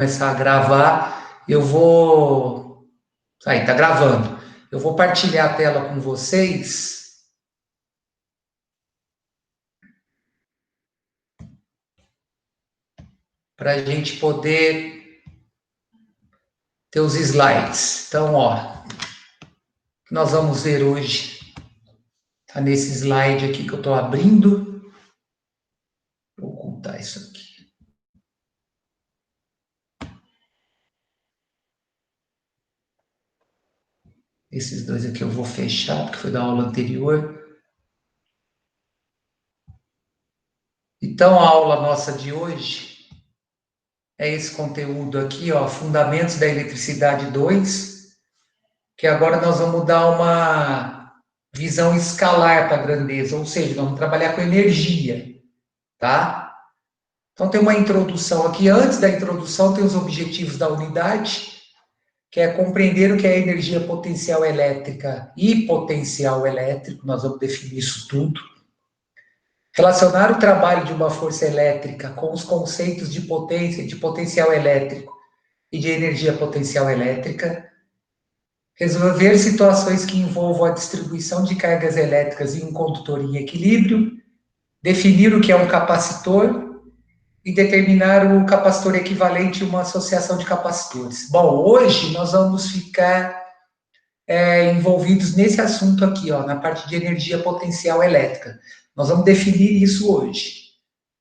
começar a gravar, eu vou... Aí, tá gravando. Eu vou partilhar a tela com vocês para a gente poder ter os slides. Então, ó, o que nós vamos ver hoje está nesse slide aqui que eu estou abrindo. Vou ocultar isso aqui. Esses dois aqui eu vou fechar, porque foi da aula anterior. Então, a aula nossa de hoje é esse conteúdo aqui, ó, Fundamentos da Eletricidade 2, que agora nós vamos dar uma visão escalar para a grandeza, ou seja, vamos trabalhar com energia, tá? Então, tem uma introdução aqui. Antes da introdução, tem os objetivos da unidade, que é compreender o que é energia potencial elétrica e potencial elétrico, nós vamos definir isso tudo. Relacionar o trabalho de uma força elétrica com os conceitos de potência, de potencial elétrico e de energia potencial elétrica. Resolver situações que envolvam a distribuição de cargas elétricas em um condutor em equilíbrio. Definir o que é um capacitor e determinar o capacitor equivalente a uma associação de capacitores. Bom, hoje nós vamos ficar envolvidos nesse assunto aqui, ó, na parte de energia potencial elétrica. Nós vamos definir isso hoje.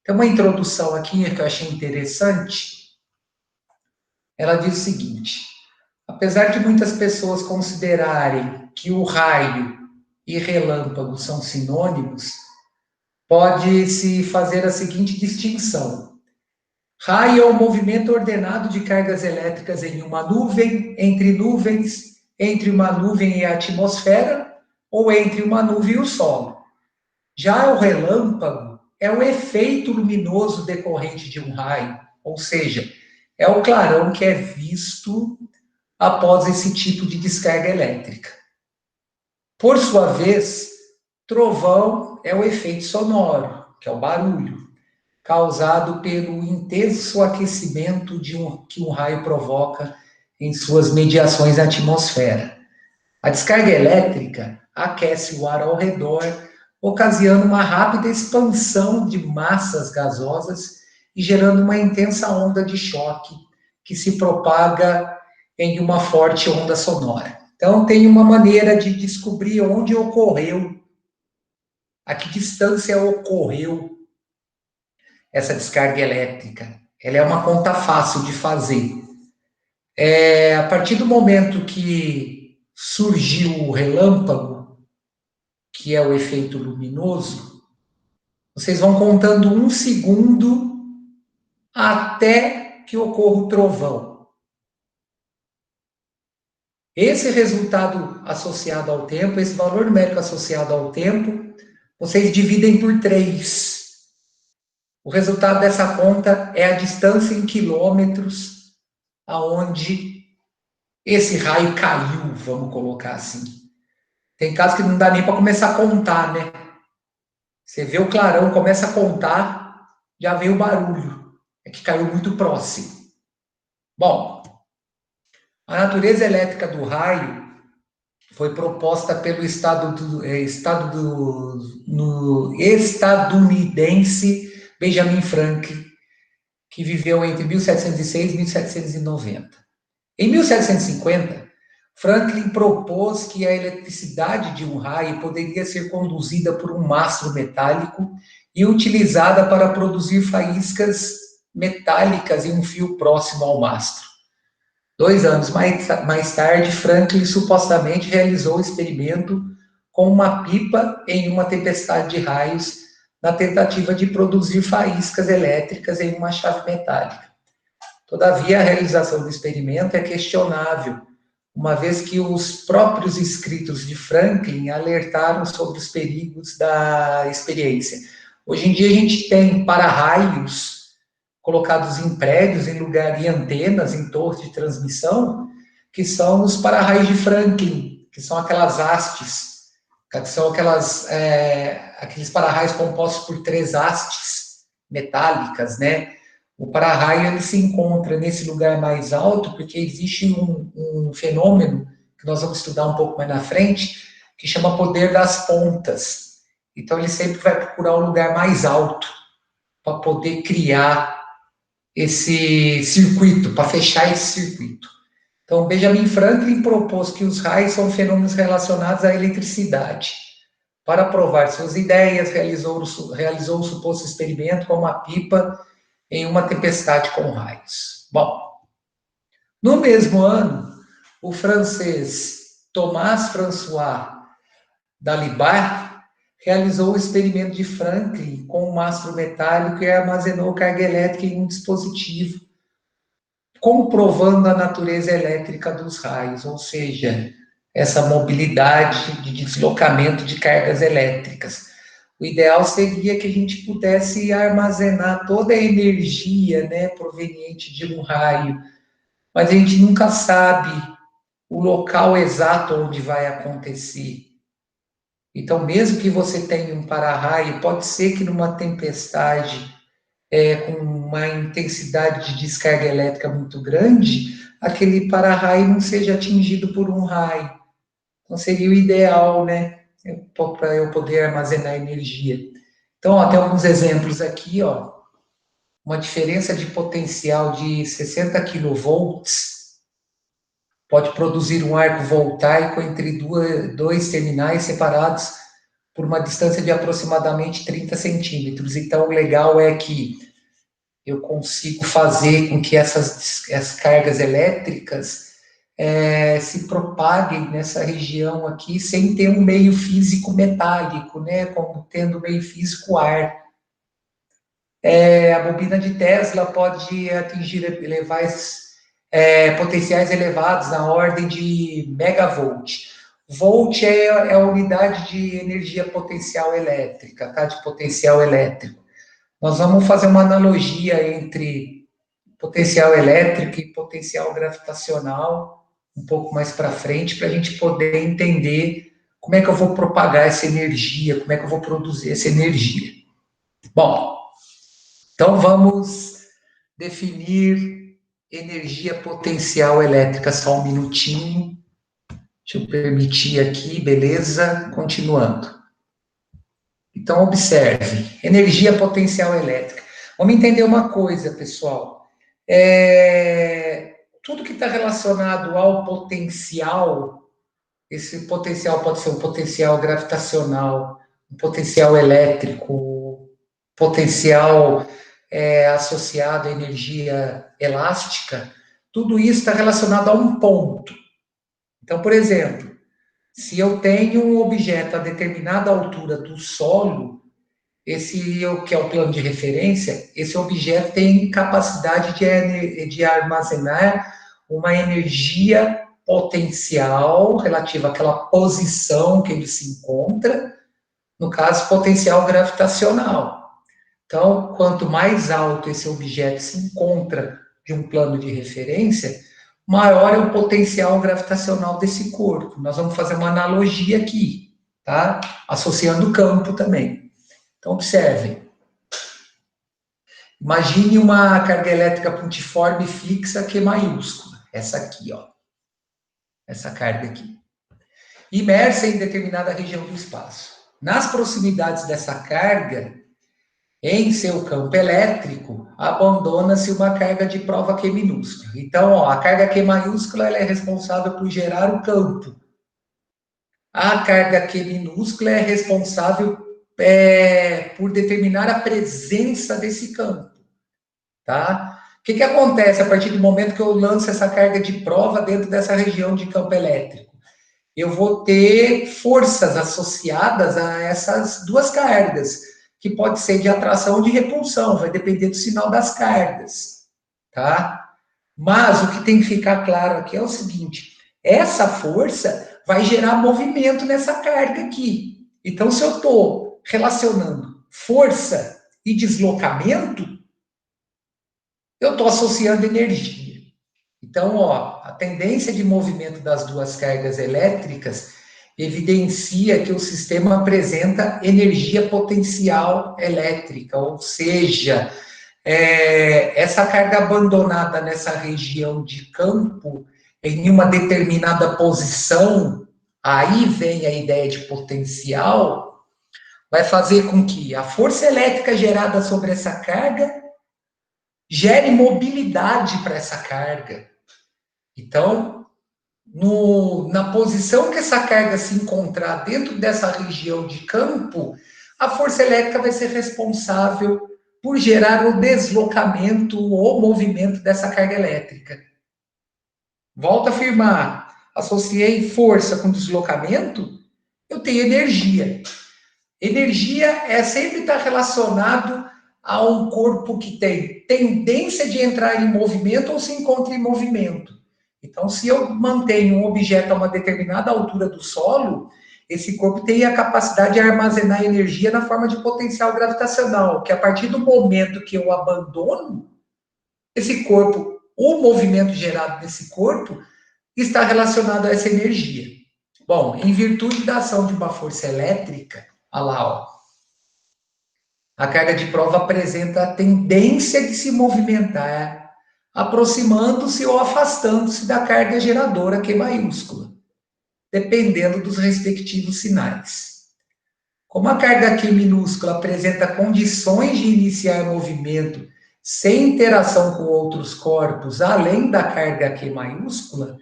Tem uma introdução aqui que eu achei interessante. Ela diz o seguinte: apesar de muitas pessoas considerarem que o raio e relâmpago são sinônimos, pode-se fazer a seguinte distinção. Raio é o movimento ordenado de cargas elétricas em uma nuvem, entre nuvens, entre uma nuvem e a atmosfera, ou entre uma nuvem e o solo. Já o relâmpago é o efeito luminoso decorrente de um raio, ou seja, é o clarão que é visto após esse tipo de descarga elétrica. Por sua vez, trovão é o efeito sonoro, que é o barulho, causado pelo intenso aquecimento que um raio provoca em suas mediações na atmosfera. A descarga elétrica aquece o ar ao redor, ocasionando uma rápida expansão de massas gasosas e gerando uma intensa onda de choque que se propaga em uma forte onda sonora. Então, tem uma maneira de descobrir onde ocorreu, a que distância ocorreu essa descarga elétrica. Ela é uma conta fácil de fazer. A partir do momento que surgiu o relâmpago, que é o efeito luminoso, vocês vão contando 1 segundo até que ocorra o trovão. Esse resultado associado ao tempo, esse valor numérico associado ao tempo, vocês dividem por 3. O resultado dessa conta é a distância em quilômetros aonde esse raio caiu, vamos colocar assim. Tem casos que não dá nem para começar a contar, né? Você vê o clarão, começa a contar, já vem o barulho. É que caiu muito próximo. Bom, a natureza elétrica do raio foi proposta pelo estadunidense Benjamin Franklin, que viveu entre 1706 e 1790. Em 1750, Franklin propôs que a eletricidade de um raio poderia ser conduzida por um mastro metálico e utilizada para produzir faíscas metálicas em um fio próximo ao mastro. 2 anos mais tarde, Franklin supostamente realizou o experimento com uma pipa em uma tempestade de raios, na tentativa de produzir faíscas elétricas em uma chave metálica. Todavia, a realização do experimento é questionável, uma vez que os próprios escritos de Franklin alertaram sobre os perigos da experiência. Hoje em dia, a gente tem para-raios colocados em prédios, em lugar, em antenas, em torres de transmissão, que são os para-raios de Franklin, que são aquelas hastes, que são aqueles para-raios compostos por 3 hastes metálicas, né? O para-raio ele se encontra nesse lugar mais alto porque existe um fenômeno que nós vamos estudar um pouco mais na frente, que chama poder das pontas. Então ele sempre vai procurar um lugar mais alto para poder criar esse circuito, para fechar esse circuito. Então, Benjamin Franklin propôs que os raios são fenômenos relacionados à eletricidade. Para provar suas ideias, realizou o suposto experimento com uma pipa em uma tempestade com raios. Bom, no mesmo ano, o francês Thomas François Dalibard realizou o experimento de Franklin com um mastro metálico e armazenou carga elétrica em um dispositivo, comprovando a natureza elétrica dos raios, ou seja, essa mobilidade de deslocamento de cargas elétricas. O ideal seria que a gente pudesse armazenar toda a energia, né, proveniente de um raio, mas a gente nunca sabe o local exato onde vai acontecer. Então, mesmo que você tenha um para-raio, pode ser que numa tempestade com uma intensidade de descarga elétrica muito grande, aquele para-raio não seja atingido por um raio. Então, seria o ideal, né, para eu poder armazenar energia. Então, ó, tem alguns exemplos aqui, ó. Uma diferença de potencial de 60 kV pode produzir um arco voltaico entre dois terminais separados por uma distância de aproximadamente 30 centímetros. Então, o legal é que eu consigo fazer com que essas cargas elétricas se propaguem nessa região aqui sem ter um meio físico metálico, né? Como tendo um meio físico ar. A bobina de Tesla pode atingir potenciais elevados na ordem de megavolt. Volt é a unidade de energia potencial elétrica, tá? De potencial elétrico. Nós vamos fazer uma analogia entre potencial elétrico e potencial gravitacional um pouco mais para frente, para a gente poder entender como é que eu vou propagar essa energia, como é que eu vou produzir essa energia. Bom, então vamos definir energia potencial elétrica, só um minutinho. Deixa eu permitir aqui, beleza? Continuando. Então, observe, energia potencial elétrica. Vamos entender uma coisa, pessoal. Tudo que está relacionado ao potencial, esse potencial pode ser um potencial gravitacional, um potencial elétrico, potencial associado à energia elástica, tudo isso está relacionado a um ponto. Então, por exemplo, se eu tenho um objeto a determinada altura do solo, esse que é o plano de referência, esse objeto tem capacidade de armazenar uma energia potencial relativa àquela posição que ele se encontra, no caso, potencial gravitacional. Então, quanto mais alto esse objeto se encontra de um plano de referência, maior é o potencial gravitacional desse corpo. Nós vamos fazer uma analogia aqui, tá? Associando o campo também. Então, observem. Imagine uma carga elétrica pontiforme fixa Q maiúscula. Essa aqui, ó. Essa carga aqui. Imersa em determinada região do espaço. Nas proximidades dessa carga, em seu campo elétrico, abandona-se uma carga de prova Q minúscula. Então, ó, a carga Q maiúscula ela é responsável por gerar o campo. A carga Q minúscula é responsável por determinar a presença desse campo. Tá? O que acontece a partir do momento que eu lanço essa carga de prova dentro dessa região de campo elétrico? Eu vou ter forças associadas a essas duas cargas, que pode ser de atração ou de repulsão, vai depender do sinal das cargas, tá? Mas o que tem que ficar claro aqui é o seguinte, essa força vai gerar movimento nessa carga aqui. Então, se eu estou relacionando força e deslocamento, eu estou associando energia. Então, ó, a tendência de movimento das duas cargas elétricas evidencia que o sistema apresenta energia potencial elétrica, ou seja, essa carga abandonada nessa região de campo, em uma determinada posição, aí vem a ideia de potencial, vai fazer com que a força elétrica gerada sobre essa carga gere mobilidade para essa carga. Então, na posição que essa carga se encontrar dentro dessa região de campo, a força elétrica vai ser responsável por gerar o deslocamento ou movimento dessa carga elétrica. Volto a afirmar, associei força com deslocamento, eu tenho energia. Energia sempre está relacionado a um corpo que tem tendência de entrar em movimento ou se encontra em movimento. Então, se eu mantenho um objeto a uma determinada altura do solo, esse corpo tem a capacidade de armazenar energia na forma de potencial gravitacional, que a partir do momento que eu abandono esse corpo, o movimento gerado nesse corpo está relacionado a essa energia. Bom, em virtude da ação de uma força elétrica, olha lá, ó, a carga de prova apresenta a tendência de se movimentar, aproximando-se ou afastando-se da carga geradora Q maiúscula, dependendo dos respectivos sinais. Como a carga Q minúscula apresenta condições de iniciar movimento sem interação com outros corpos, além da carga Q maiúscula,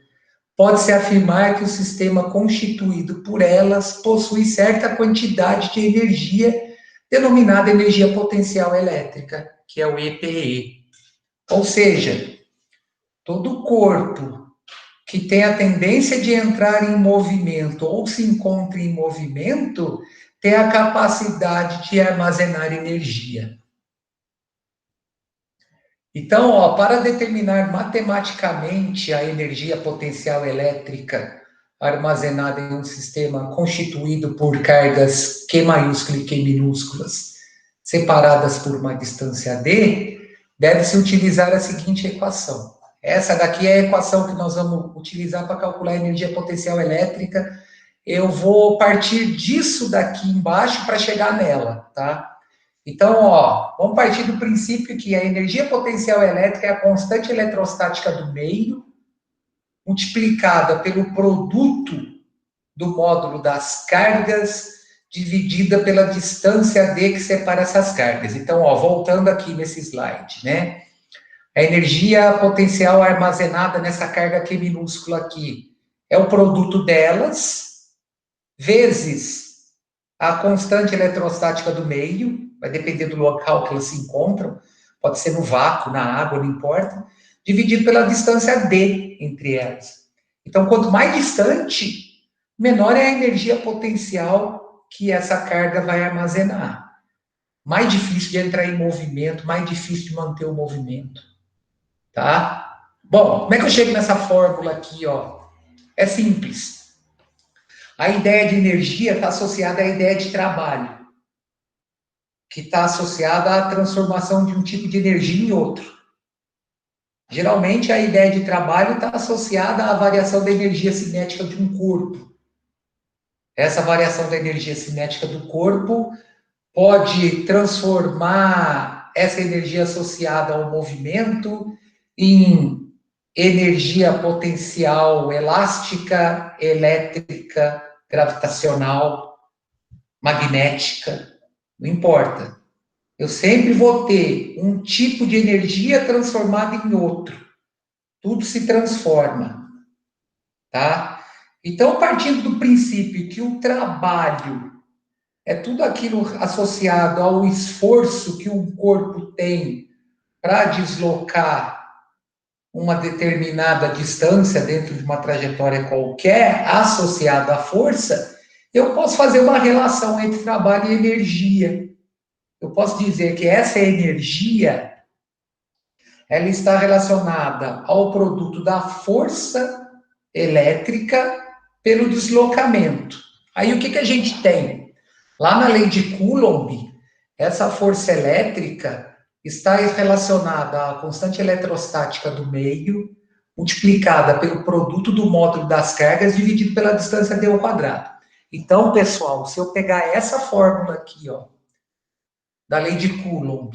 pode-se afirmar que o sistema constituído por elas possui certa quantidade de energia, denominada energia potencial elétrica, que é o EPE. Ou seja, todo corpo que tem a tendência de entrar em movimento ou se encontra em movimento tem a capacidade de armazenar energia. Então, ó, para determinar matematicamente a energia potencial elétrica armazenada em um sistema constituído por cargas Q maiúsculas e Q minúsculas, separadas por uma distância d, deve-se utilizar a seguinte equação. Essa daqui é a equação que nós vamos utilizar para calcular a energia potencial elétrica. Eu vou partir disso daqui embaixo para chegar nela, tá? Então, ó, vamos partir do princípio que a energia potencial elétrica é a constante eletrostática do meio, multiplicada pelo produto do módulo das cargas, dividida pela distância d que separa essas cargas. Então, ó, voltando aqui nesse slide, né? A energia potencial armazenada nessa carga Q minúscula aqui é o produto delas, vezes a constante eletrostática do meio, vai depender do local que elas se encontram, pode ser no vácuo, na água, não importa, dividido pela distância d entre elas. Então, quanto mais distante, menor é a energia potencial que essa carga vai armazenar. Mais difícil de entrar em movimento, mais difícil de manter o movimento. Tá? Bom, como é que eu chego nessa fórmula aqui, ó? É simples. A ideia de energia está associada à ideia de trabalho, que está associada à transformação de um tipo de energia em outro. Geralmente, a ideia de trabalho está associada à variação da energia cinética de um corpo. Essa variação da energia cinética do corpo pode transformar essa energia associada ao movimento em energia potencial elástica, elétrica, gravitacional, magnética, não importa. Eu sempre vou ter um tipo de energia transformada em outro. Tudo se transforma, tá? Então, partindo do princípio que o trabalho é tudo aquilo associado ao esforço que um corpo tem para deslocar uma determinada distância dentro de uma trajetória qualquer, associada à força, eu posso fazer uma relação entre trabalho e energia. Eu posso dizer que essa energia, ela está relacionada ao produto da força elétrica pelo deslocamento. Aí o que a gente tem? Lá na lei de Coulomb, essa força elétrica está relacionada à constante eletrostática do meio, multiplicada pelo produto do módulo das cargas, dividido pela distância d ao quadrado. Então, pessoal, se eu pegar essa fórmula aqui, ó, da lei de Coulomb,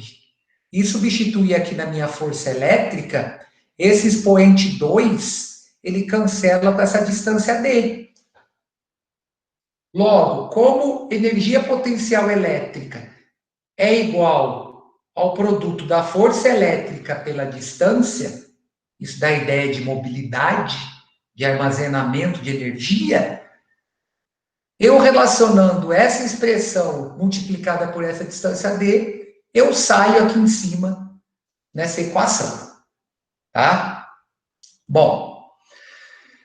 e substituir aqui na minha força elétrica, esse expoente 2, ele cancela com essa distância D. Logo, como energia potencial elétrica é igual ao produto da força elétrica pela distância, isso dá ideia de mobilidade, de armazenamento de energia, eu relacionando essa expressão multiplicada por essa distância D, eu saio aqui em cima nessa equação, tá? Bom,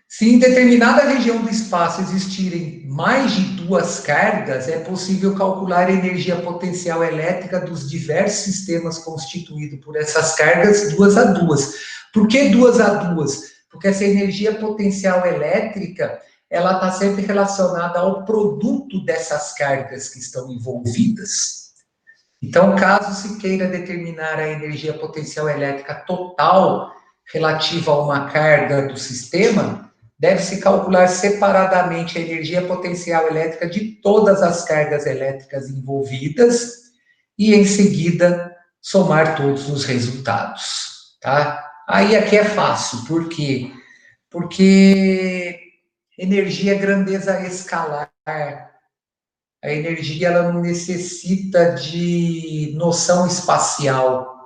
se em determinada região do espaço existirem mais de duas cargas, é possível calcular a energia potencial elétrica dos diversos sistemas constituídos por essas cargas duas a duas. Por que duas a duas? Porque essa energia potencial elétrica, ela está sempre relacionada ao produto dessas cargas que estão envolvidas. Então, caso se queira determinar a energia potencial elétrica total relativa a uma carga do sistema, deve-se calcular separadamente a energia potencial elétrica de todas as cargas elétricas envolvidas e, em seguida, somar todos os resultados, tá? Aí aqui é fácil, por quê? Porque energia é grandeza escalar. A energia ela não necessita de noção espacial,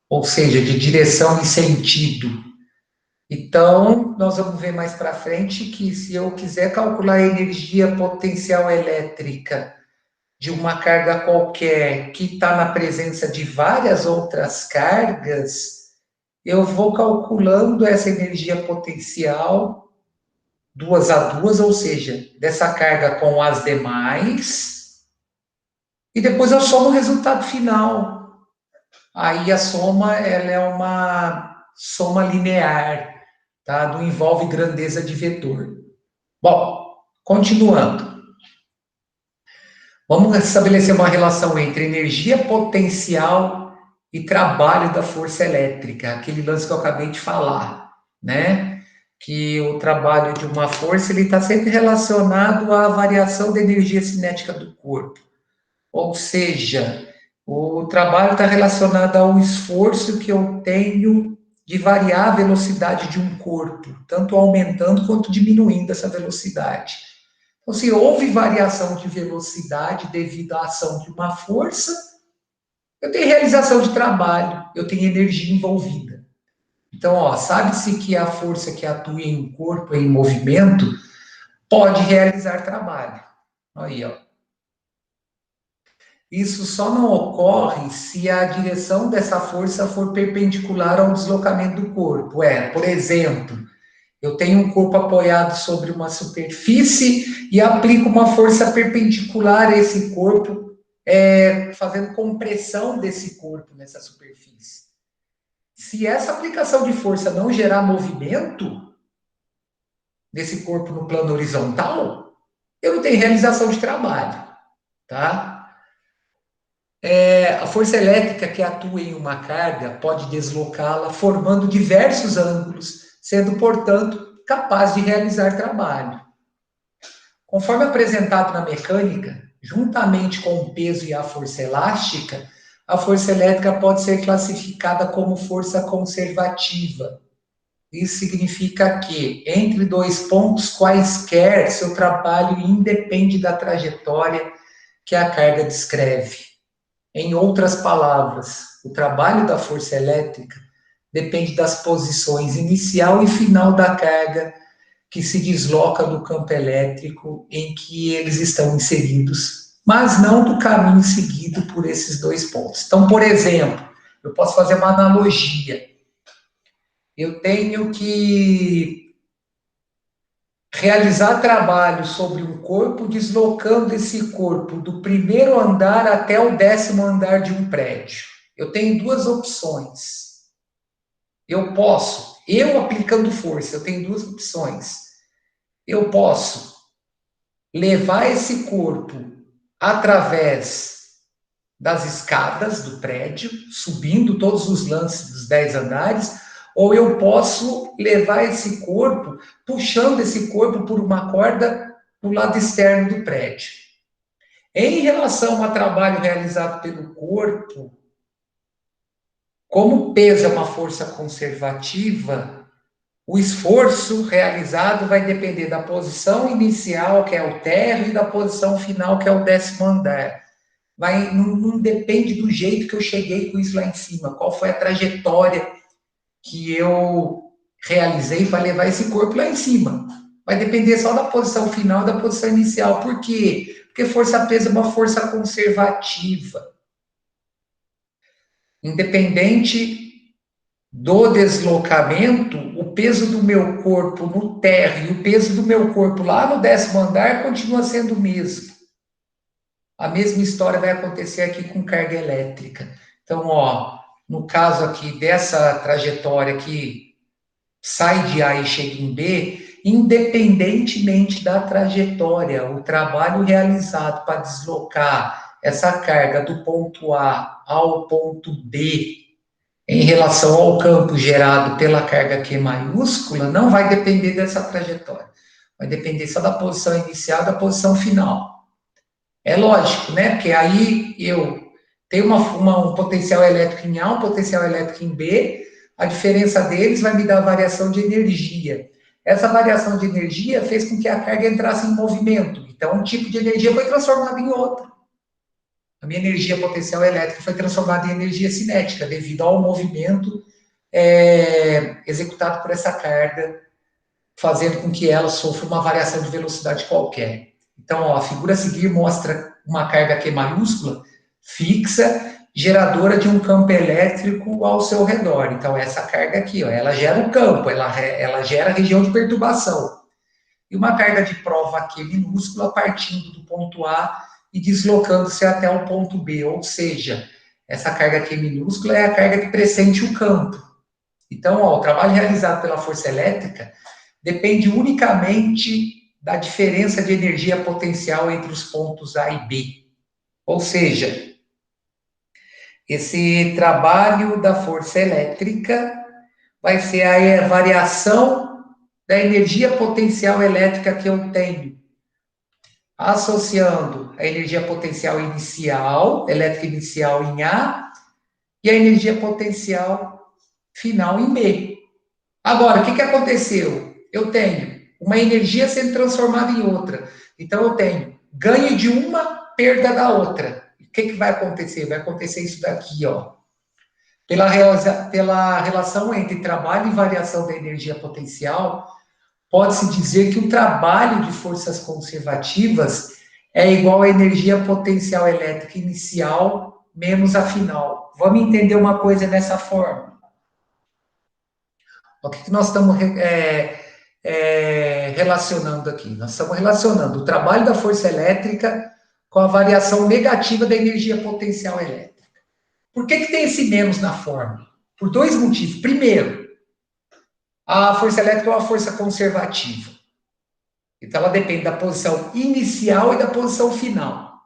ou seja, de direção e sentido. Então, nós vamos ver mais para frente que se eu quiser calcular a energia potencial elétrica de uma carga qualquer que está na presença de várias outras cargas, eu vou calculando essa energia potencial duas a duas, ou seja, dessa carga com as demais, e depois eu somo o resultado final. Aí a soma ela é uma soma linear, tá? Não envolve grandeza de vetor. Bom, continuando. Vamos estabelecer uma relação entre energia potencial e trabalho da força elétrica, aquele lance que eu acabei de falar, né? Que o trabalho de uma força ele está sempre relacionado à variação da energia cinética do corpo. Ou seja, o trabalho está relacionado ao esforço que eu tenho de variar a velocidade de um corpo, tanto aumentando quanto diminuindo essa velocidade. Então, se houve variação de velocidade devido à ação de uma força, eu tenho realização de trabalho, eu tenho energia envolvida. Então, ó, sabe-se que a força que atua em um corpo em movimento pode realizar trabalho. Aí, ó. Isso só não ocorre se a direção dessa força for perpendicular ao deslocamento do corpo. Por exemplo, eu tenho um corpo apoiado sobre uma superfície e aplico uma força perpendicular a esse corpo, fazendo compressão desse corpo nessa superfície. Se essa aplicação de força não gerar movimento desse corpo no plano horizontal, eu não tenho realização de trabalho, tá? A força elétrica que atua em uma carga pode deslocá-la formando diversos ângulos, sendo, portanto, capaz de realizar trabalho. Conforme apresentado na mecânica, juntamente com o peso e a força elástica, a força elétrica pode ser classificada como força conservativa. Isso significa que, entre dois pontos quaisquer, seu trabalho independe da trajetória que a carga descreve. Em outras palavras, o trabalho da força elétrica depende das posições inicial e final da carga que se desloca do campo elétrico em que eles estão inseridos, mas não do caminho seguido por esses dois pontos. Então, por exemplo, eu posso fazer uma analogia. Eu tenho que realizar trabalho sobre um corpo, deslocando esse corpo do primeiro andar até o 10º andar de um prédio. Eu tenho duas opções. Eu aplicando força, eu tenho duas opções. Eu posso levar esse corpo através das escadas do prédio, subindo todos os lances dos 10 andares, ou eu posso levar esse corpo, puxando esse corpo por uma corda no lado externo do prédio. Em relação ao trabalho realizado pelo corpo, Como pesa uma força conservativa, o esforço realizado vai depender da posição inicial, que é o térreo, e da posição final, que é o 10º andar. Não depende do jeito que eu cheguei com isso lá em cima, qual foi a trajetória que eu realizei para levar esse corpo lá em cima. Vai depender só da posição final e da posição inicial. Por quê? Porque força-peso é uma força conservativa. Independente do deslocamento, o peso do meu corpo no térreo e o peso do meu corpo lá no 10º andar continua sendo o mesmo. A mesma história vai acontecer aqui com carga elétrica. Então, ó, no caso aqui dessa trajetória que sai de A e chega em B, independentemente da trajetória, o trabalho realizado para deslocar essa carga do ponto A ao ponto B em relação ao campo gerado pela carga Q maiúscula, não vai depender dessa trajetória. Vai depender só da posição inicial e da posição final. É lógico, né? Porque aí eu tenho um potencial elétrico em A, um potencial elétrico em B, a diferença deles vai me dar variação de energia. Essa variação de energia fez com que a carga entrasse em movimento. Então, um tipo de energia foi transformado em outro. A minha energia potencial elétrica foi transformada em energia cinética, devido ao movimento executado por essa carga, fazendo com que ela sofra uma variação de velocidade qualquer. Então, ó, a figura a seguir mostra uma carga Q maiúscula fixa, geradora de um campo elétrico ao seu redor. Então, essa carga aqui, ó, ela gera o campo, ela gera a região de perturbação. E uma carga de prova Q minúscula partindo do ponto A e deslocando-se até o ponto B, ou seja, essa carga Q minúscula é a carga que pressente o campo. Então, ó, o trabalho realizado pela força elétrica depende unicamente da diferença de energia potencial entre os pontos A e B. Ou seja, esse trabalho da força elétrica vai ser a variação da energia potencial elétrica que eu tenho, associando a energia potencial inicial, elétrica inicial em A, e a energia potencial final em B. Agora, o que aconteceu? Eu tenho uma energia sendo transformada em outra. Então, eu tenho ganho de uma, perda da outra. O que vai acontecer? Vai acontecer isso daqui, ó. Pela relação entre trabalho e variação da energia potencial, pode-se dizer que o trabalho de forças conservativas é igual à energia potencial elétrica inicial menos a final. Vamos entender uma coisa dessa forma. O que nós estamos relacionando aqui? Nós estamos relacionando o trabalho da força elétrica com a variação negativa da energia potencial elétrica. Por que tem esse menos na fórmula? Por dois motivos. Primeiro, a força elétrica é uma força conservativa. Então, ela depende da posição inicial e da posição final.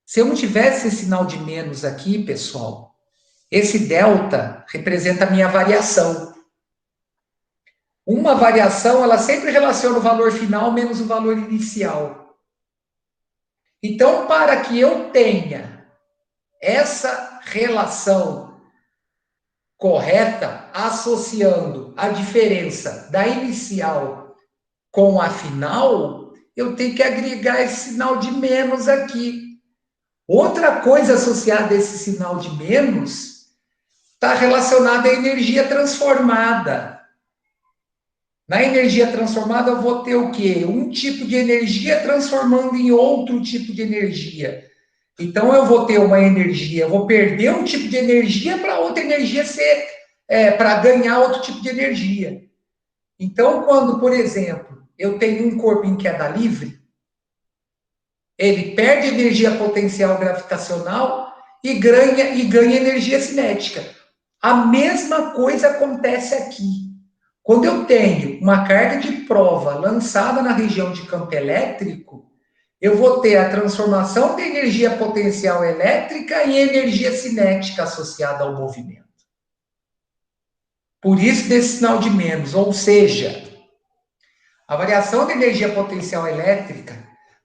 Se eu não tivesse esse sinal de menos aqui, pessoal, esse delta representa a minha variação. Uma variação, ela sempre relaciona o valor final menos o valor inicial. Então, para que eu tenha essa relação correta, associando a diferença da inicial com a final, eu tenho que agregar esse sinal de menos aqui. Outra coisa associada a esse sinal de menos está relacionada à energia transformada. Na energia transformada, eu vou ter o quê? Um tipo de energia transformando em outro tipo de energia. Então, eu vou ter uma energia, eu vou perder um tipo de energia para outra energia ser, para ganhar outro tipo de energia. Então, quando, por exemplo, eu tenho um corpo em queda livre, ele perde energia potencial gravitacional e ganha energia cinética. A mesma coisa acontece aqui. Quando eu tenho uma carga de prova lançada na região de campo elétrico, eu vou ter a transformação de energia potencial elétrica em energia cinética associada ao movimento. Por isso, desse sinal de menos, ou seja, a variação de energia potencial elétrica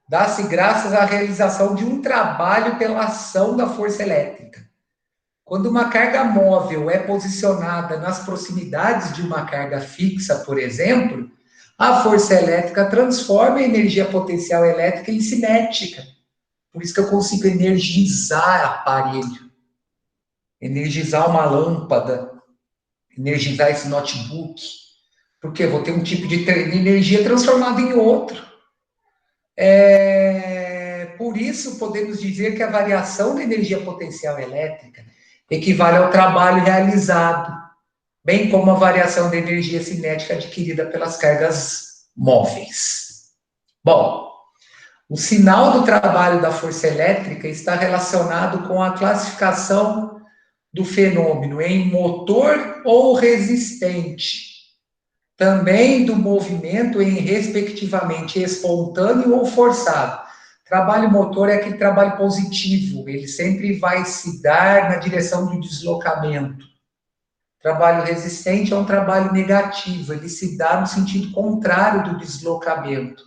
dá-se graças à realização de um trabalho pela ação da força elétrica. Quando uma carga móvel é posicionada nas proximidades de uma carga fixa, por exemplo, a força elétrica transforma a energia potencial elétrica em cinética. Por isso que eu consigo energizar aparelho, energizar uma lâmpada, energizar esse notebook. Porque eu vou ter um tipo de energia transformada em outro. Por isso, podemos dizer que a variação da energia potencial elétrica equivale ao trabalho realizado, bem como a variação da energia cinética adquirida pelas cargas móveis. Bom, o sinal do trabalho da força elétrica está relacionado com a classificação do fenômeno em motor ou resistente, também do movimento em respectivamente espontâneo ou forçado. Trabalho motor é aquele trabalho positivo, ele sempre vai se dar na direção do deslocamento. Trabalho resistente é um trabalho negativo, ele se dá no sentido contrário do deslocamento.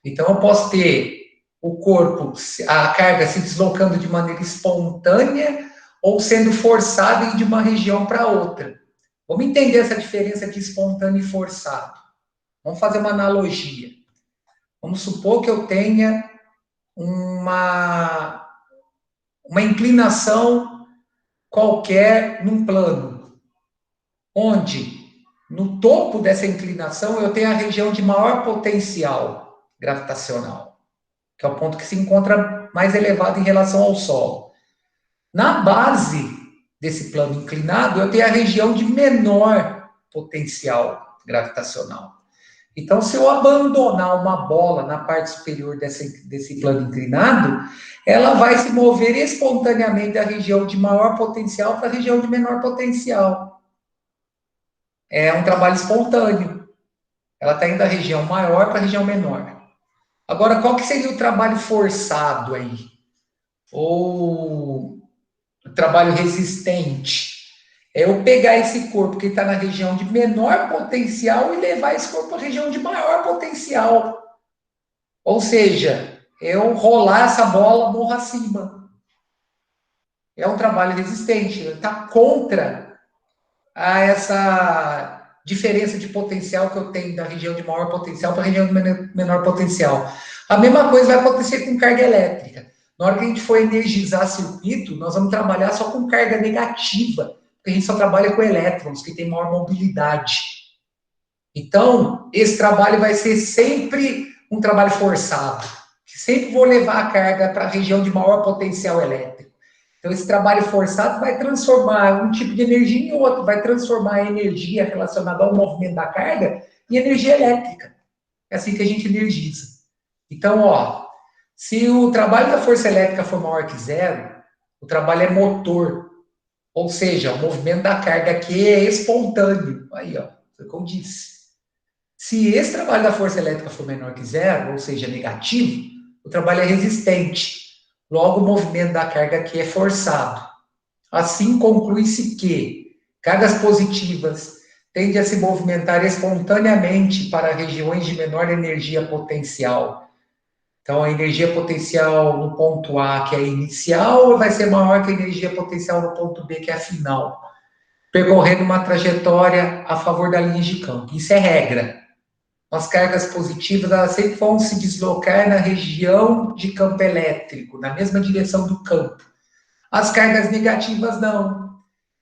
Então, eu posso ter o corpo, a carga se deslocando de maneira espontânea ou sendo forçada de uma região para outra. Vamos entender essa diferença de espontâneo e forçado. Vamos fazer uma analogia. Vamos supor que eu tenha uma inclinação qualquer num plano, onde no topo dessa inclinação eu tenho a região de maior potencial gravitacional, que é o ponto que se encontra mais elevado em relação ao solo. Na base desse plano inclinado, eu tenho a região de menor potencial gravitacional. Então, se eu abandonar uma bola na parte superior desse plano inclinado, ela vai se mover espontaneamente da região de maior potencial para a região de menor potencial. É um trabalho espontâneo. Ela está indo da região maior para a região menor. Agora, qual que seria o trabalho forçado aí? Ou o trabalho resistente? É eu pegar esse corpo que está na região de menor potencial e levar esse corpo para a região de maior potencial. Ou seja, eu rolar essa bola morro acima. É um trabalho resistente, está contra essa diferença de potencial que eu tenho da região de maior potencial para a região de menor potencial. A mesma coisa vai acontecer com carga elétrica. Na hora que a gente for energizar circuito, nós vamos trabalhar só com carga negativa, porque a gente só trabalha com elétrons, que tem maior mobilidade. Então, esse trabalho vai ser sempre um trabalho forçado, que sempre vou levar a carga para a região de maior potencial elétrico. Então, esse trabalho forçado vai transformar um tipo de energia em outro, vai transformar a energia relacionada ao movimento da carga em energia elétrica. É assim que a gente energiza. Então, se o trabalho da força elétrica for maior que zero, o trabalho é motor. Ou seja, o movimento da carga aqui é espontâneo. Aí, foi como disse. Se esse trabalho da força elétrica for menor que zero, ou seja, negativo, o trabalho é resistente. Logo, o movimento da carga aqui é forçado. Assim, conclui-se que cargas positivas tendem a se movimentar espontaneamente para regiões de menor energia potencial. Então, a energia potencial no ponto A, que é a inicial, vai ser maior que a energia potencial no ponto B, que é a final, percorrendo uma trajetória a favor da linha de campo. Isso é regra. As cargas positivas, elas sempre vão se deslocar na região de campo elétrico, na mesma direção do campo. As cargas negativas, não.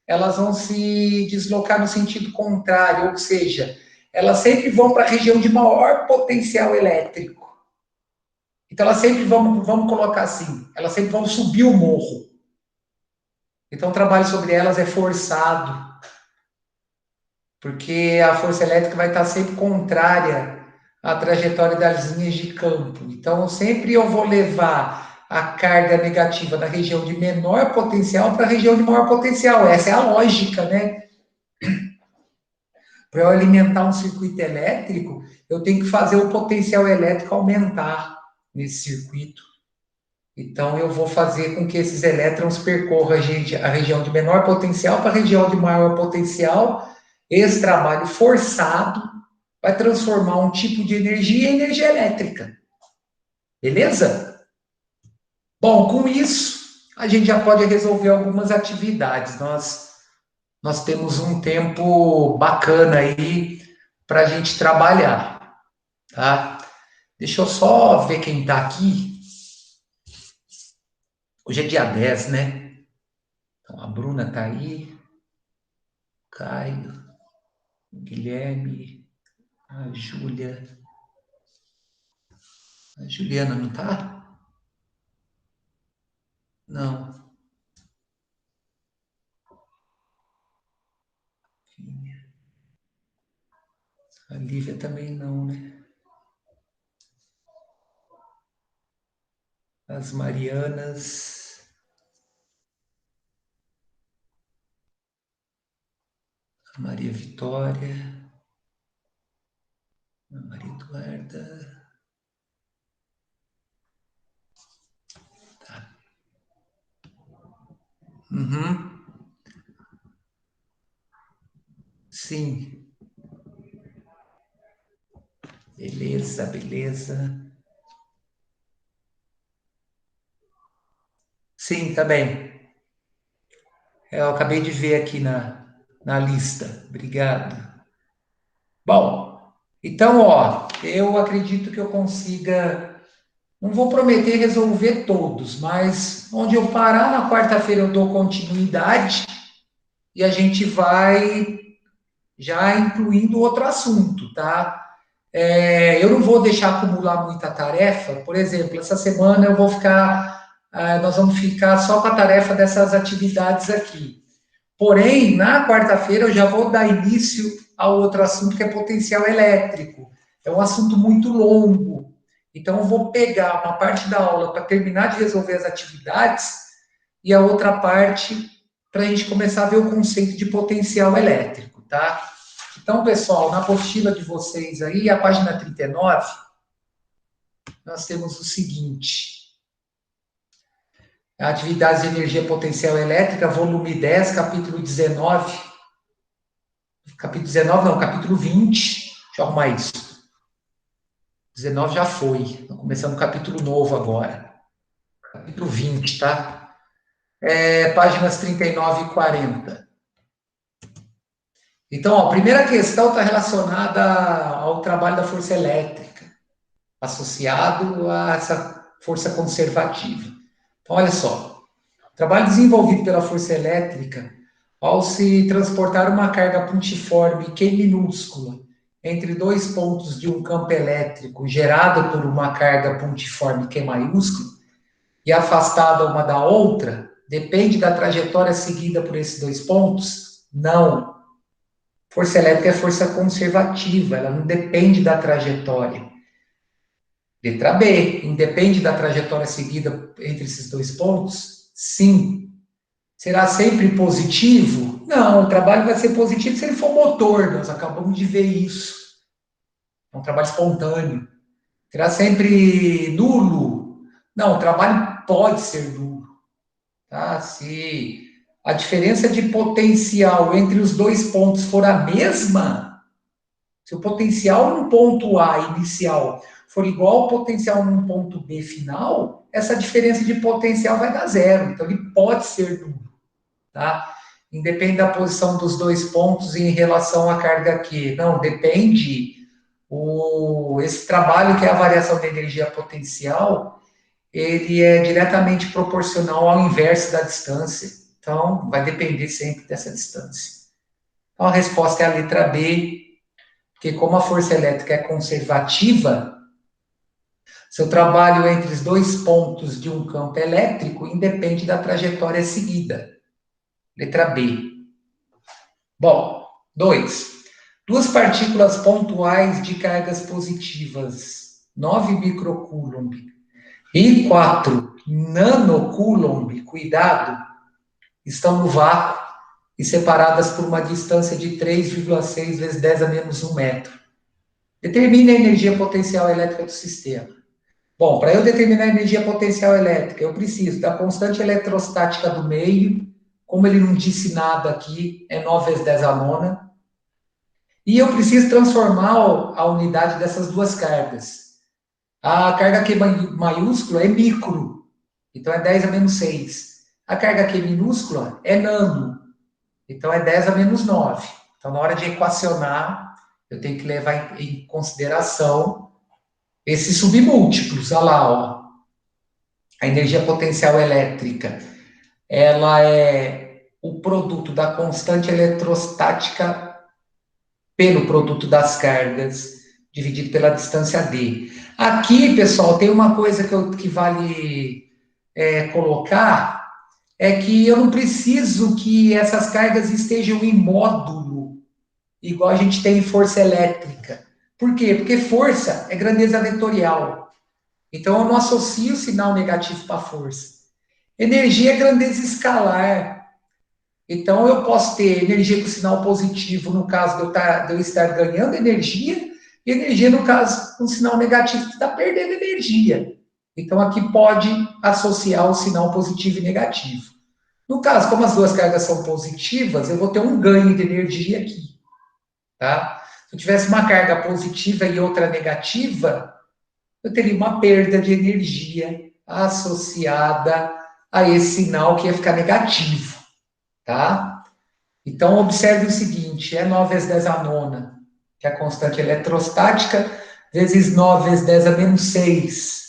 Elas vão se deslocar no sentido contrário, ou seja, elas sempre vão para a região de maior potencial elétrico. Então, elas sempre vamos colocar assim, elas sempre vão subir o morro. Então, o trabalho sobre elas é forçado, porque a força elétrica vai estar sempre contrária à trajetória das linhas de campo. Então, sempre eu vou levar a carga negativa da região de menor potencial para a região de maior potencial. Essa é a lógica, né? Para eu alimentar um circuito elétrico, eu tenho que fazer o potencial elétrico aumentar nesse circuito. Então, eu vou fazer com que esses elétrons percorram a região de menor potencial para a região de maior potencial. Esse trabalho forçado vai transformar um tipo de energia em energia elétrica. Beleza? Bom, com isso, a gente já pode resolver algumas atividades. Nós temos um tempo bacana aí para a gente trabalhar, tá? Deixa eu só ver quem está aqui. Hoje é dia 10, né? Então, a Bruna está aí, Caio, Guilherme, a Júlia. A Juliana não está? Não. A Lívia também não, né? As Marianas, a Maria Vitória, a Maria Eduarda. Uhum. Sim. Beleza, beleza. Sim, tá bem. Eu acabei de ver aqui na lista. Obrigado. Bom, então, ó, eu acredito que eu consiga. Não vou prometer resolver todos, mas onde eu parar na quarta-feira eu dou continuidade e a gente vai já incluindo outro assunto, tá? Eu não vou deixar acumular muita tarefa. Por exemplo, essa semana eu vou ficar, nós vamos ficar só com a tarefa dessas atividades aqui. Porém, na quarta-feira eu já vou dar início ao outro assunto que é potencial elétrico. É um assunto muito longo. Então, eu vou pegar uma parte da aula para terminar de resolver as atividades e a outra parte para a gente começar a ver o conceito de potencial elétrico, tá? Então, pessoal, na apostila de vocês aí, a página 39, nós temos o seguinte: atividades de energia potencial elétrica, volume 10, capítulo 19. Capítulo 19, não, capítulo 20. Deixa eu arrumar isso. 19 já foi. Estamos começando um capítulo novo agora. Capítulo 20, tá? Páginas 39 e 40. Então, ó, a primeira questão está relacionada ao trabalho da força elétrica, associado a essa força conservativa. Então, olha só. Trabalho desenvolvido pela força elétrica ao se transportar uma carga pontiforme Q minúscula entre dois pontos de um campo elétrico gerado por uma carga pontiforme Q maiúscula e afastada uma da outra, depende da trajetória seguida por esses dois pontos? Não. Força elétrica é força conservativa, ela não depende da trajetória. Letra B, independe da trajetória seguida entre esses dois pontos? Sim. Será sempre positivo? Não, o trabalho vai ser positivo se ele for motor, nós acabamos de ver isso. É um trabalho espontâneo. Será sempre nulo? Não, o trabalho pode ser nulo. Tá? Se a diferença de potencial entre os dois pontos for a mesma, se o potencial num ponto A inicial for igual ao potencial num ponto B final, essa diferença de potencial vai dar zero. Então, ele pode ser nulo. Tá? Independe da posição dos dois pontos em relação à carga Q. Não, depende. Esse trabalho que é a variação da energia potencial, ele é diretamente proporcional ao inverso da distância. Então, vai depender sempre dessa distância. Então, a resposta é a letra B, porque como a força elétrica é conservativa, seu trabalho entre os dois pontos de um campo elétrico independe da trajetória seguida. Letra B. Bom, 2. Duas partículas pontuais de cargas positivas, 9 microcoulomb e 4 nanocoulomb, cuidado, estão no vácuo e separadas por uma distância de 3,6 vezes 10 a menos 1 metro. Determine a energia potencial elétrica do sistema. Bom, para eu determinar a energia potencial elétrica, eu preciso da constante eletrostática do meio, como ele não disse nada aqui, é 9 vezes 10 a nona. E eu preciso transformar a unidade dessas duas cargas. A carga Q maiúscula é micro, então é 10 a menos 6. A carga Q minúscula é nano. Então, é 10 a menos 9. Então, na hora de equacionar, eu tenho que levar em consideração esses submúltiplos. Olha lá, ó. A energia potencial elétrica, ela é o produto da constante eletrostática pelo produto das cargas, dividido pela distância d. Aqui, pessoal, tem uma coisa que vale colocar, é que eu não preciso que essas cargas estejam em módulo, igual a gente tem em força elétrica. Por quê? Porque força é grandeza vetorial. Então, eu não associo o sinal negativo para força. Energia é grandeza escalar. Então, eu posso ter energia com sinal positivo, no caso de eu estar ganhando energia, e energia, no caso, com sinal negativo, de estar perdendo energia. Então, aqui pode associar o sinal positivo e negativo. No caso, como as duas cargas são positivas, eu vou ter um ganho de energia aqui. Tá? Se eu tivesse uma carga positiva e outra negativa, eu teria uma perda de energia associada a esse sinal que ia ficar negativo. Tá? Então, observe o seguinte, é 9 vezes 10 a nona, que é a constante eletrostática, vezes 9 vezes 10 a menos 6,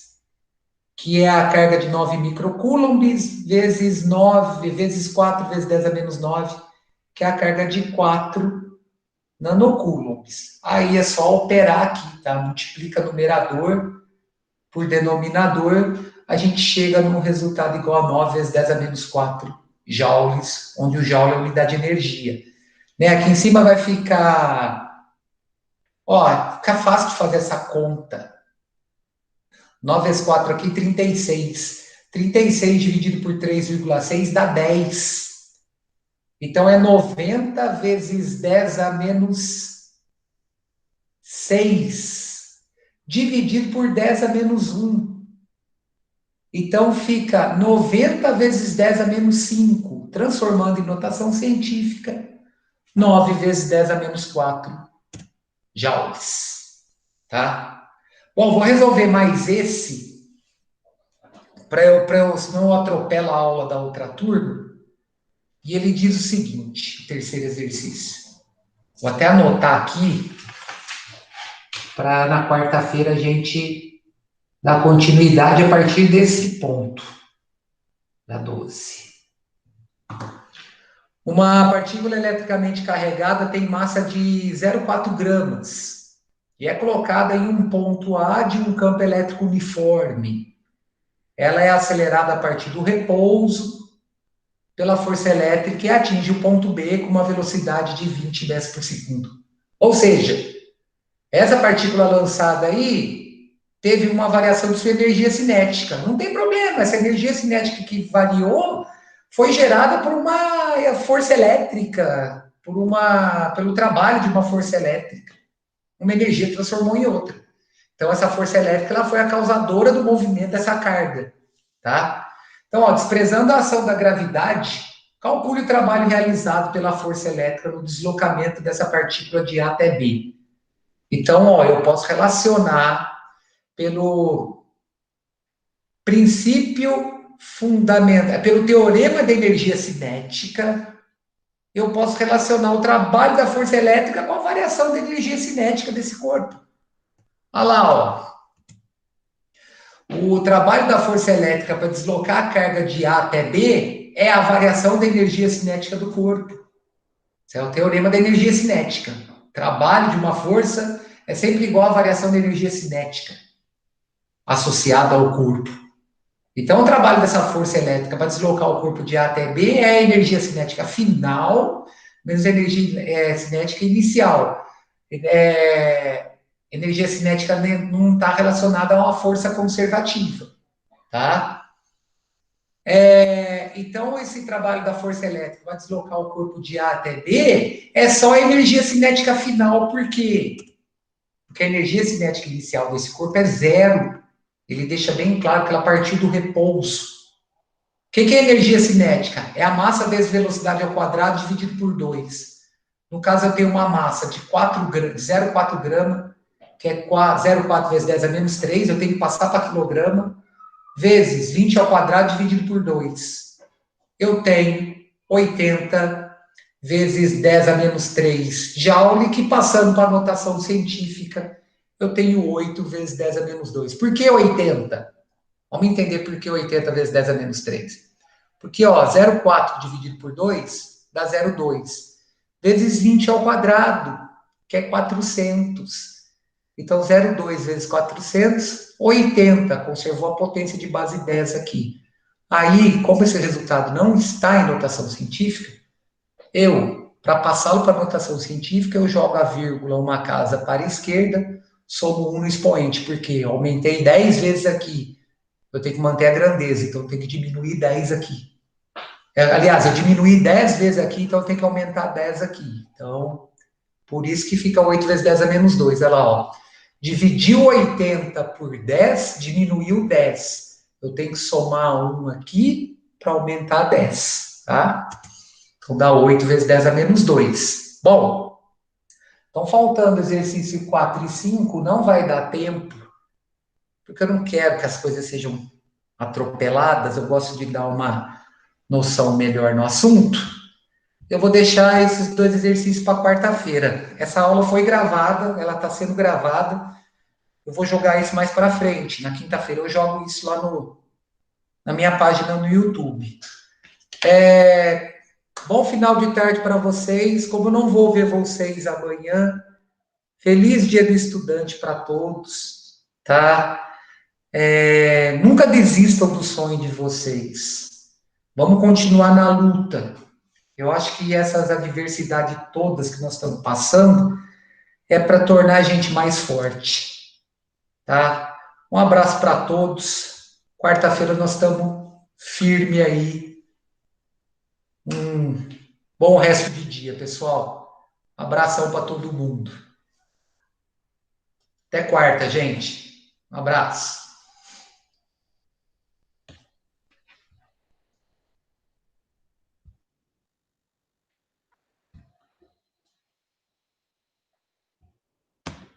que é a carga de 9 microcoulombs, vezes 9, vezes 4 vezes 10 a menos 9, que é a carga de 4 nanocoulombs. Aí é só operar aqui, tá? Multiplica numerador por denominador, a gente chega num resultado igual a 9 vezes 10 a menos 4 joules, onde o joule é a unidade de energia. Né? Aqui em cima vai ficar... Ó, fica fácil de fazer essa conta. 9 vezes 4 aqui, 36. 36 dividido por 3,6 dá 10. Então, é 90 vezes 10 a menos 6, dividido por 10 a menos 1. Então, fica 90 vezes 10 a menos 5, transformando em notação científica, 9 vezes 10 a menos 4 joules. Tá? Bom, vou resolver mais esse, senão eu atropelo a aula da outra turma. E ele diz o seguinte, o terceiro exercício. Vou até anotar aqui, para na quarta-feira a gente dar continuidade a partir desse ponto, da 12. Uma partícula eletricamente carregada tem massa de 0,4 gramas e é colocada em um ponto A de um campo elétrico uniforme. Ela é acelerada a partir do repouso pela força elétrica e atinge o ponto B com uma velocidade de 20 metros por segundo. Ou seja, essa partícula lançada aí teve uma variação de sua energia cinética. Não tem problema, essa energia cinética que variou foi gerada por uma força elétrica, pelo trabalho de uma força elétrica. Uma energia transformou em outra. Então, essa força elétrica ela foi a causadora do movimento dessa carga. Tá? Então, ó, desprezando a ação da gravidade, calcule o trabalho realizado pela força elétrica no deslocamento dessa partícula de A até B. Então, ó, eu posso relacionar pelo princípio fundamental, pelo teorema da energia cinética, eu posso relacionar o trabalho da força elétrica com a variação da energia cinética desse corpo. Olha lá, ó. O trabalho da força elétrica para deslocar a carga de A até B é a variação da energia cinética do corpo. Isso é o teorema da energia cinética. O trabalho de uma força é sempre igual à variação da energia cinética associada ao corpo. Então, o trabalho dessa força elétrica para deslocar o corpo de A até B é a energia cinética final, menos a energia cinética inicial. Energia cinética não está relacionada a uma força conservativa. Tá? Então, esse trabalho da força elétrica para deslocar o corpo de A até B é só a energia cinética final. Por quê? Porque a energia cinética inicial desse corpo é zero. Ele deixa bem claro que ela partiu do repouso. O que é energia cinética? É a massa vezes velocidade ao quadrado dividido por 2. No caso, eu tenho uma massa de 0,4 grama, que é 0,4 vezes 10 a menos 3, eu tenho que passar para quilograma, vezes 20 ao quadrado dividido por 2. eu tenho 80 vezes 10 a menos 3 Joule, que passando para a notação científica, eu tenho 8 vezes 10 a menos 2. Por que 80? Vamos entender por que 80 vezes 10 a menos 3. Porque, ó, 0,4 dividido por 2 dá 0,2. Vezes 20 ao quadrado, que é 400. Então, 0,2 vezes 400, 80. Conservou a potência de base 10 aqui. Aí, como esse resultado não está em notação científica, para passá-lo para notação científica, eu jogo a vírgula uma casa para a esquerda, somo 1 no expoente, porque eu aumentei 10 vezes aqui. Eu tenho que manter a grandeza, então eu tenho que diminuir 10 aqui. Aliás, eu diminuí 10 vezes aqui, então eu tenho que aumentar 10 aqui. Então, por isso que fica 8 vezes 10 a menos 2. Olha lá, ó. Dividiu 80 por 10, diminuiu 10. Eu tenho que somar 1 aqui para aumentar 10, tá? Então dá 8 vezes 10 a menos 2. Bom, então faltando exercício 4 e 5, não vai dar tempo, porque eu não quero que as coisas sejam atropeladas, eu gosto de dar uma noção melhor no assunto. Eu vou deixar esses dois exercícios para quarta-feira. Essa aula foi gravada, ela está sendo gravada. Eu vou jogar isso mais para frente. Na quinta-feira eu jogo isso lá na minha página no YouTube. Bom final de tarde para vocês. Como eu não vou ver vocês amanhã, feliz Dia do Estudante para todos, tá? Nunca desistam do sonho de vocês. Vamos continuar na luta. Eu acho que essas adversidades todas que nós estamos passando é para tornar a gente mais forte, tá? Um abraço para todos. Quarta-feira nós estamos firme aí. Bom resto de dia, pessoal. Abração para todo mundo. Até quarta, gente. Um abraço.